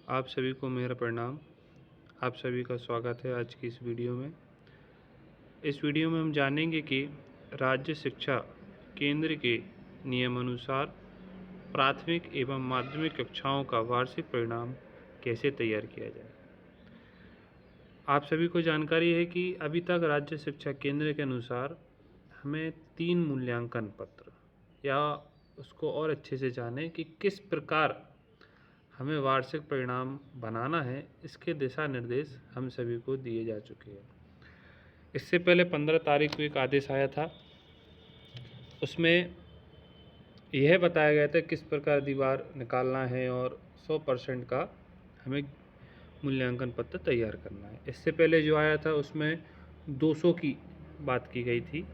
आप सभी को मेरा प्रणाम। आप सभी का स्वागत है आज की इस वीडियो में। इस वीडियो में हम जानेंगे कि राज्य शिक्षा केंद्र के नियमानुसार प्राथमिक एवं माध्यमिक कक्षाओं का वार्षिक परिणाम कैसे तैयार किया जाए। आप सभी को जानकारी है कि अभी तक राज्य शिक्षा केंद्र के अनुसार हमें 3 मूल्यांकन पत्र या उसको और अच्छे से जानें कि किस प्रकार हमें वार्षिक परिणाम बनाना है, इसके दिशा निर्देश हम सभी को दिए जा चुके हैं। इससे पहले 15 तारीख को एक आदेश आया था, उसमें यह बताया गया था किस प्रकार दीवार निकालना है और 100% का हमें मूल्यांकन पत्र तैयार करना है। इससे पहले जो आया था उसमें 200 की बात की गई थी,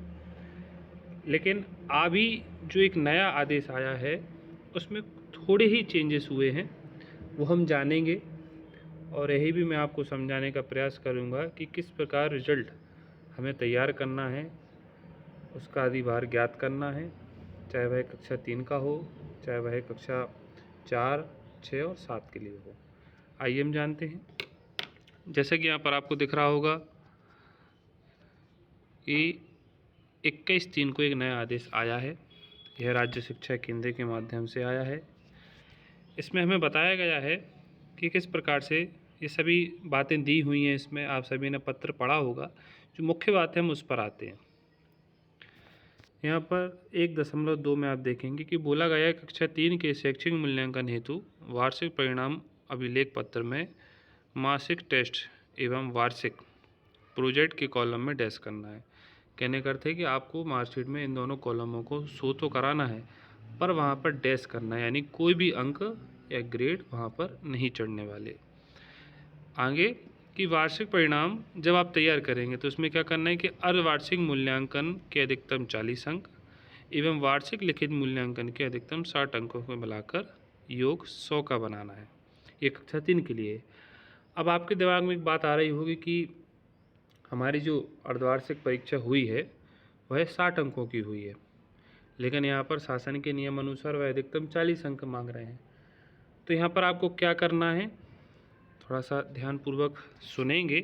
लेकिन अभी जो एक नया आदेश आया है उसमें थोड़े ही चेंजेस हुए हैं, वो हम जानेंगे और यही भी मैं आपको समझाने का प्रयास करूंगा कि किस प्रकार रिजल्ट हमें तैयार करना है, उसका अधिभार ज्ञात करना है, चाहे वह कक्षा 3 का हो, चाहे वह कक्षा 4, 6 और 7 के लिए हो। आइए हम जानते हैं। जैसा कि यहाँ पर आपको दिख रहा होगा कि 21/3 को एक नया आदेश आया है। यह राज्य शिक्षा केंद्र के माध्यम से आया है। इसमें हमें बताया गया है कि किस प्रकार से ये सभी बातें दी हुई हैं। इसमें आप सभी ने पत्र पढ़ा होगा। जो मुख्य बात है हम उस पर आते हैं। यहाँ पर 1.2 में आप देखेंगे कि बोला गया है कक्षा 3 के शैक्षिक मूल्यांकन हेतु वार्षिक परिणाम अभिलेख पत्र में मासिक टेस्ट एवं वार्षिक प्रोजेक्ट के कॉलम में डैश करना है। कहने का अर्थ है कि आपको मार्कशीट में इन दोनों कॉलमों को शो तो कराना है, पर वहाँ पर डैश करना है, यानी कोई भी अंक या ग्रेड वहाँ पर नहीं चढ़ने वाले। आगे कि वार्षिक परिणाम जब आप तैयार करेंगे तो उसमें क्या करना है कि अर्धवार्षिक मूल्यांकन के अधिकतम 40 अंक एवं वार्षिक लिखित मूल्यांकन के अधिकतम 60 अंकों को मिलाकर योग 100 का बनाना है। ये कक्षा 3 के लिए। अब आपके दिमाग में एक बात आ रही होगी कि हमारी जो अर्धवार्षिक परीक्षा हुई है वह 60 अंकों की हुई है, लेकिन यहाँ पर शासन के नियम अनुसार वह अधिकतम 40 अंक मांग रहे हैं। तो यहाँ पर आपको क्या करना है, थोड़ा सा ध्यानपूर्वक सुनेंगे।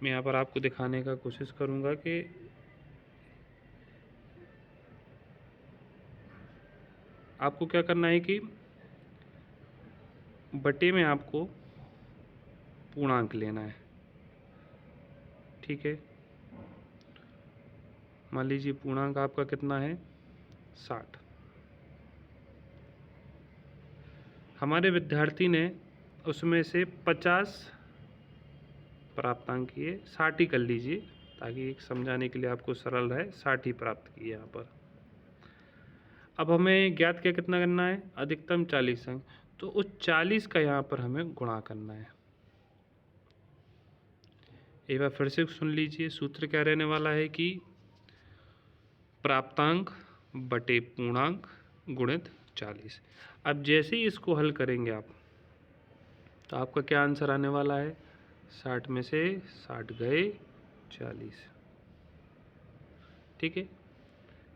मैं यहाँ पर आपको दिखाने का कोशिश करूँगा कि आपको क्या करना है कि बटे में आपको पूर्णांक लेना है। ठीक है, मान लीजिए पूर्णांक आपका कितना है, 60। हमारे विद्यार्थी ने उसमें से 50 प्राप्तांक किए, 60 ही कर लीजिए ताकि एक समझाने के लिए आपको सरल रहे। 60 ही प्राप्त किए यहाँ पर। अब हमें ज्ञात क्या कितना करना है, अधिकतम 40 अंक। तो उस 40 का यहाँ पर हमें गुणा करना है। एक बार फिर से सुन लीजिए, सूत्र क्या रहने वाला है कि प्राप्तांक बटे पूर्णांक गुणित 40। अब जैसे ही इसको हल करेंगे आप, तो आपका क्या आंसर आने वाला है, 60 में से 60 गए 40। ठीक है,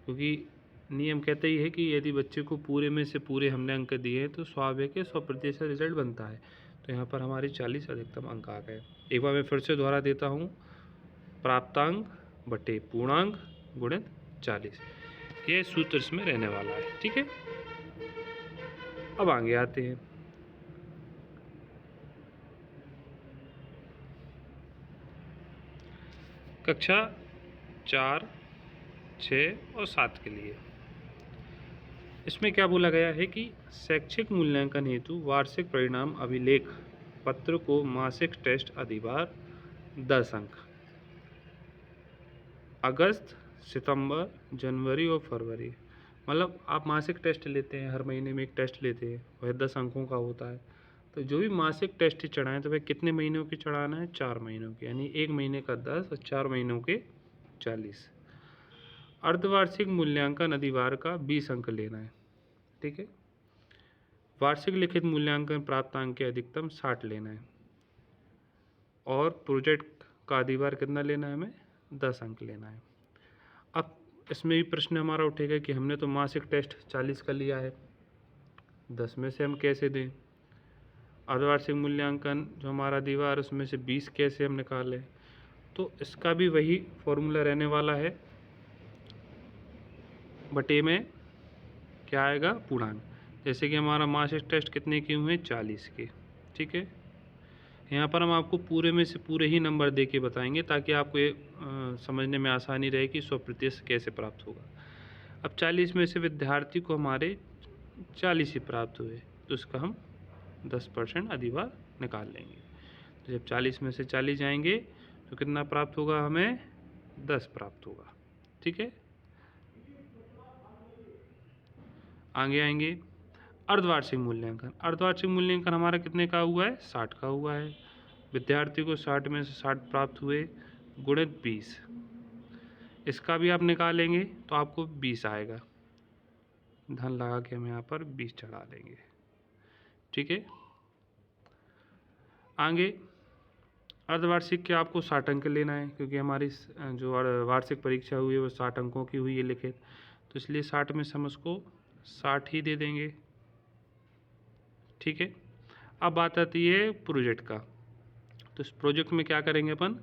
क्योंकि नियम कहते ही है कि यदि बच्चे को पूरे में से पूरे हमने अंक दिए हैं तो स्वाभाविक है 100% रिजल्ट बनता है। तो यहाँ पर हमारे 40 अधिकतम अंक आ गए। एक बार मैं फिर से दोहरा देता हूँ, प्राप्तांक बटे पूर्णांक गुणित 40, ये सूत्र इसमें रहने वाला है। ठीक है, अब आगे आते हैं। कक्षा 4, 6 और 7 के लिए इसमें क्या बोला गया है कि शैक्षिक मूल्यांकन हेतु वार्षिक परिणाम अभिलेख पत्र को मासिक टेस्ट अधिभार 10 अंक अगस्त, सितंबर, जनवरी और फरवरी, मतलब आप मासिक टेस्ट लेते हैं, हर महीने में एक टेस्ट लेते हैं, वह 10 अंकों का होता है। तो जो भी मासिक टेस्ट चढ़ाएं तो वह कितने महीनों की चढ़ाना है, 4 महीनों के, यानी 1 महीने का 10 और 4 महीनों के 40। अर्धवार्षिक मूल्यांकन अधिभार का 20 अंक लेना है। ठीक है, वार्षिक लिखित मूल्यांकन प्राप्तांक के अधिकतम 60 लेना है और प्रोजेक्ट का अधिभार कितना लेना है, हमें 10 अंक लेना है। अब इसमें भी प्रश्न हमारा उठेगा कि हमने तो मासिक टेस्ट 40 का लिया है, 10 में से हम कैसे दें। अर्धवार्षिक मूल्यांकन जो हमारा दीवार उसमें से 20 कैसे हम निकालें, तो इसका भी वही फॉर्मूला रहने वाला है, बटे में क्या आएगा पूर्णांक। जैसे कि हमारा मार्कशीट टेस्ट कितने के हुए 40 के, ठीक है। यहाँ पर हम आपको पूरे में से पूरे ही नंबर दे के बताएंगे ताकि आपको ये समझने में आसानी रहे कि 100% कैसे प्राप्त होगा। अब 40 में से विद्यार्थी को हमारे 40 ही प्राप्त हुए, तो इसका हम 10% अधिभार निकाल लेंगे। तो जब 40 में से 40 जाएंगे तो कितना प्राप्त होगा, हमें 10 प्राप्त होगा, ठीक है। आगे आएंगे अर्धवार्षिक मूल्यांकन। अर्धवार्षिक मूल्यांकन हमारा कितने का हुआ है, 60 का हुआ है। विद्यार्थी को 60 में से 60 प्राप्त हुए गुणित 20, इसका भी आप निकालेंगे तो आपको 20 आएगा। धन लगा के हम यहाँ पर 20 चढ़ा लेंगे, ठीक है। आगे अर्धवार्षिक के आपको 60 अंक लेना है, क्योंकि हमारी जो वार्षिक परीक्षा हुई है वो 60 अंकों की हुई है लिखित, तो इसलिए 60 में से हम उसको 60 ही दे देंगे, ठीक है। अब बात आती है प्रोजेक्ट का। तो इस प्रोजेक्ट में क्या करेंगे अपन,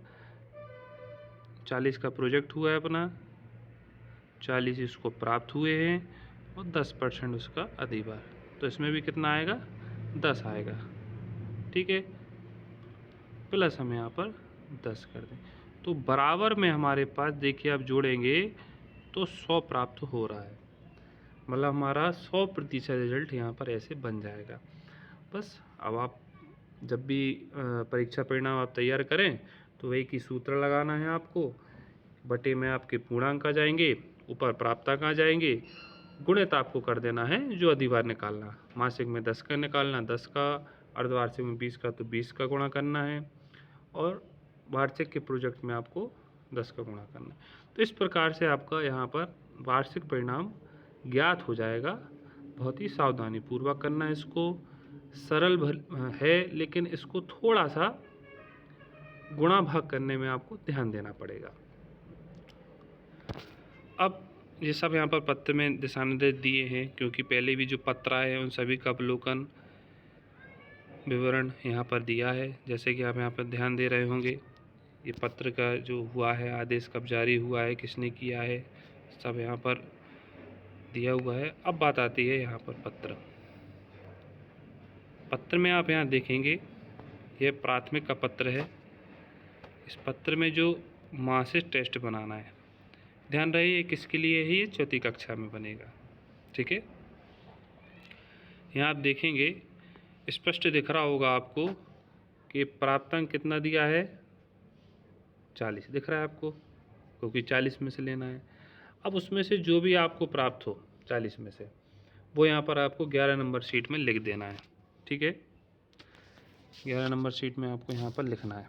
40 का प्रोजेक्ट हुआ है अपना, 40 इसको प्राप्त हुए हैं और 10% उसका अधिभार, तो इसमें भी कितना आएगा, 10 आएगा, ठीक है। प्लस हम यहाँ पर 10 कर दें, तो बराबर में हमारे पास देखिए आप जोड़ेंगे तो 100 प्राप्त हो रहा है, मतलब हमारा 100% रिजल्ट यहाँ पर ऐसे बन जाएगा। बस अब आप जब भी परीक्षा परिणाम आप तैयार करें तो वही की सूत्र लगाना है आपको, बटे में आपके पूर्णांक आ जाएंगे, ऊपर प्राप्तांक आ जाएंगे, गुणित आपको कर देना है जो अधिभार निकालना। मासिक में 10 का निकालना 10 का, अर्धवार्षिक में 20 का तो 20 का गुणा करना है, और वार्षिक के प्रोजेक्ट में आपको 10 का गुणा करना है। तो इस प्रकार से आपका यहाँ पर वार्षिक परिणाम ज्ञात हो जाएगा। बहुत ही सावधानी पूर्वक करना है इसको, सरल है लेकिन इसको थोड़ा सा गुणा भाग करने में आपको ध्यान देना पड़ेगा। अब ये सब यहाँ पर पत्र में दिशा निर्देश दिए हैं, क्योंकि पहले भी जो पत्र आए हैं उन सभी का अवलोकन विवरण यहाँ पर दिया है। जैसे कि आप यहाँ पर ध्यान दे रहे होंगे, ये पत्र का जो हुआ है, आदेश कब जारी हुआ है, किसने किया है, सब यहाँ पर दिया हुआ है। अब बात आती है यहाँ पर पत्र में आप यहाँ देखेंगे यह प्राथमिक का पत्र है। इस पत्र में जो मार्कशीट टेस्ट बनाना है, ध्यान रहे ये किसके लिए है, ये चौथी कक्षा में बनेगा, ठीक है। यहाँ आप देखेंगे स्पष्ट दिख रहा होगा आपको कि प्राप्तांक कितना दिया है, 40 दिख रहा है आपको, क्योंकि 40 में से लेना है। अब उसमें से जो भी आपको प्राप्त हो 40 में से, वो यहाँ पर आपको 11 नंबर शीट में लिख देना है, ठीक है। 11 नंबर शीट में आपको यहाँ पर लिखना है,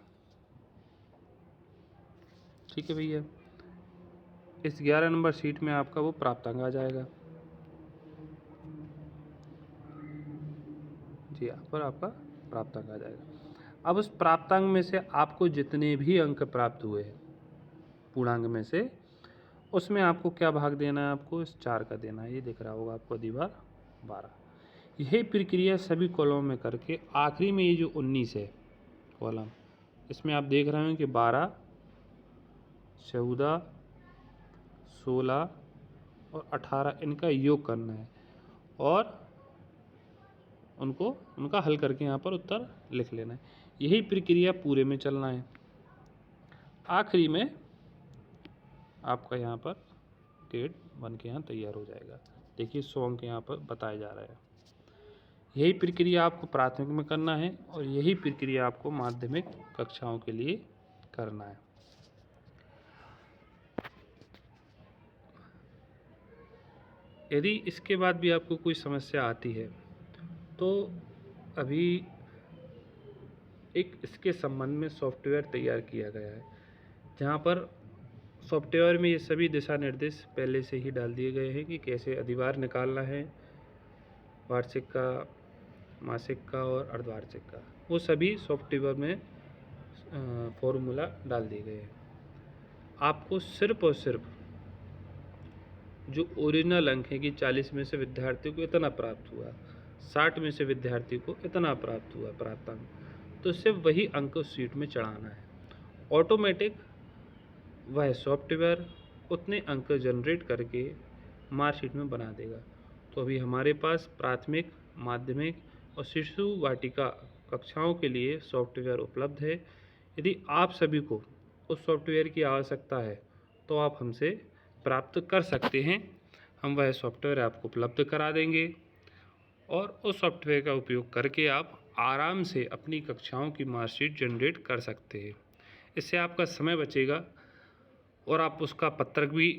ठीक है भैया। इस 11 नंबर शीट में आपका वो प्राप्तांक आ जाएगा जी, यहाँ पर आपका प्राप्तांक आ जाएगा। अब उस प्राप्तांक में से आपको जितने भी अंक प्राप्त हुए हैं पूर्णांक में से, उसमें आपको क्या भाग देना है, आपको इस 4 का देना है। ये दिख रहा होगा आपको अधिभार 12। यही प्रक्रिया सभी कॉलम में करके आखिरी में ये जो 19 है कॉलम, इसमें आप देख रहे हैं कि 12, 14, 16 और 18 इनका योग करना है और उनका हल करके यहाँ पर उत्तर लिख लेना है। यही प्रक्रिया पूरे में चलना है। आखिरी में आपका यहाँ पर ग्रेड बन के यहाँ तैयार हो जाएगा। देखिए 100 अंक यहाँ पर बताया जा रहा है। यही प्रक्रिया आपको प्राथमिक में करना है और यही प्रक्रिया आपको माध्यमिक कक्षाओं के लिए करना है। यदि इसके बाद भी आपको कोई समस्या आती है तो अभी एक इसके संबंध में सॉफ्टवेयर तैयार किया गया है, जहाँ पर सॉफ्टवेयर में ये सभी दिशा निर्देश पहले से ही डाल दिए गए हैं कि कैसे अधिभार निकालना है, वार्षिक का, मासिक का और अर्धवार्षिक का। वो सभी सॉफ्टवेयर में फॉर्मूला डाल दिए गए हैं। आपको सिर्फ और सिर्फ जो ओरिजिनल अंक है कि 40 में से विद्यार्थियों को इतना प्राप्त हुआ, 60 में से विद्यार्थी को इतना प्राप्त हुआ प्राप्तांक, तो सिर्फ वही अंक उस शीट में चढ़ाना है। ऑटोमेटिक वह सॉफ्टवेयर उतने अंक जनरेट करके मार्कशीट में बना देगा। तो अभी हमारे पास प्राथमिक, माध्यमिक और शिशु वाटिका कक्षाओं के लिए सॉफ्टवेयर उपलब्ध है। यदि आप सभी को उस सॉफ्टवेयर की आवश्यकता है तो आप हमसे प्राप्त कर सकते हैं। हम वह सॉफ्टवेयर आपको उपलब्ध करा देंगे और उस सॉफ्टवेयर का उपयोग करके आप आराम से अपनी कक्षाओं की मार्कशीट जनरेट कर सकते हैं। इससे आपका समय बचेगा और आप उसका पत्रक भी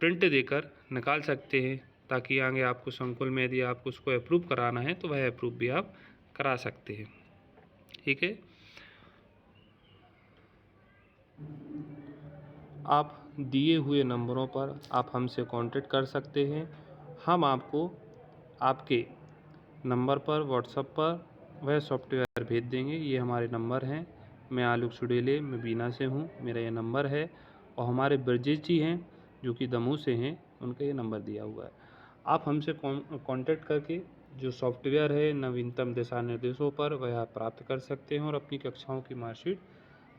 प्रिंट देकर निकाल सकते हैं, ताकि आगे आपको संकुल में यदि आपको उसको अप्रूव कराना है तो वह अप्रूव भी आप करा सकते हैं। ठीक है, आप दिए हुए नंबरों पर आप हमसे कांटेक्ट कर सकते हैं। हम आपको आपके नंबर पर व्हाट्सएप पर वह सॉफ्टवेयर भेज देंगे। ये हमारे नंबर हैं। मैं आलोक सुडेले, मैं बीना से हूँ, मेरा ये नंबर है। और हमारे ब्रजेश जी हैं जो कि दमोह से हैं, उनका ये नंबर दिया हुआ है। आप हमसे कांटेक्ट करके जो सॉफ्टवेयर है नवीनतम दिशा निर्देशों पर वह आप प्राप्त कर सकते हैं और अपनी कक्षाओं की मार्कशीट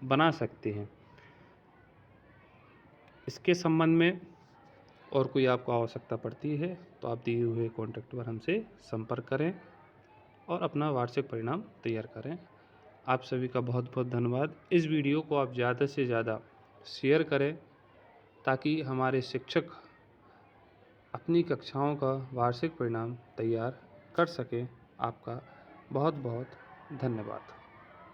बना सकते हैं। इसके संबंध में और कोई आपको आवश्यकता पड़ती है तो आप दिए हुए कॉन्टैक्ट पर हमसे संपर्क करें और अपना वार्षिक परिणाम तैयार करें। आप सभी का बहुत बहुत धन्यवाद। इस वीडियो को आप ज़्यादा से ज़्यादा शेयर करें ताकि हमारे शिक्षक अपनी कक्षाओं का वार्षिक परिणाम तैयार कर सकें। आपका बहुत बहुत धन्यवाद।